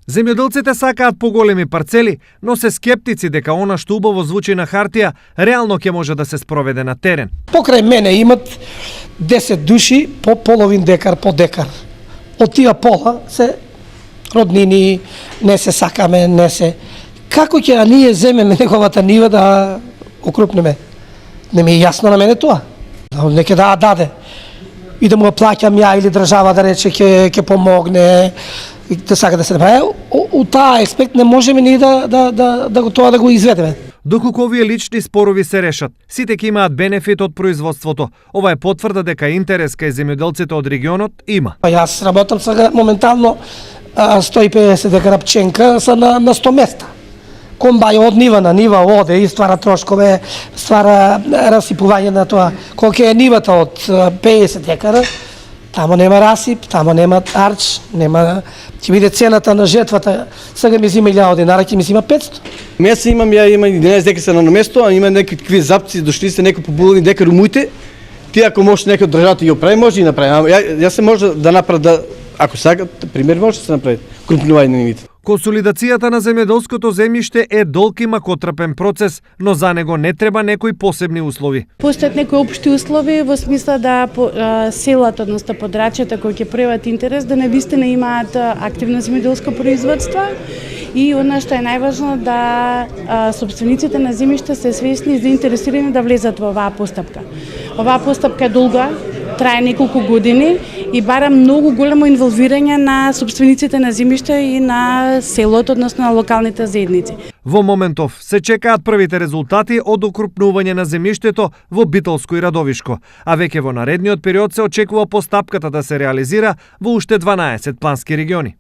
Земјоделците сакаат поголеми парцели, но се скептици дека она што убаво звучи на хартија, реално ќе може да се спроведе на терен. Покрај мене имат 10 души по половин декар, по декар. Од тие пола се роднини, не се сакаме, не се. Како ќе ние земеме неговата нива да окрупнеме? Не ми е јасно на мене тоа. Неке да даде. И да му плаќам ја или држава да рече ќе помогне, да сака да се направи. У таа аспект не можеме ние да го изведеме. Доколку овие лични спорови се решат, сите ќе имаат бенефит од производството. Ова е потврда дека интерес кај земјоделците од регионот има. Јас работам сега моментално 150 декара пченка са на 100 места. Комбај од нива на нива оде и ствара трошкове, ствара расипување на тоа. Колку е нивата од 50 декара, тамо нема расип, тамо нема арч, нема. Ќе биде цената на жетвата, сега ми зима 1000 динара, ќе ми зима 500. Меса имам 11 декара се на место, а има некакви запци, дошли сте некои побулни декари умуите. Ти ако може некој од државата ги оправи, може и направи. Јас се може да направи, ако сакат, пример може да се направи. Крупнување на нивите. Консолидацијата на земјоделското земјиште е долг и макотрапен процес, но за него не треба некои посебни услови. Постојат некои општи услови во смисла да селата, односно подрачјата кои ќе пројават интерес да навистина имаат активно земјоделско производство и она што е најважно да собствениците на земјишта се свесни и заинтересирани да влезат во оваа постапка. Оваа постапка е долга, трае неколку години и бара многу големо инволвирање на собствениците на земјишта и на селото, односно на локалните заедници. Во моментов се чекаат првите резултати од окрупнување на земјиштето во Битолско и Радовишко, а веќе во наредниот период се очекува постапката да се реализира во уште 12 плански региони.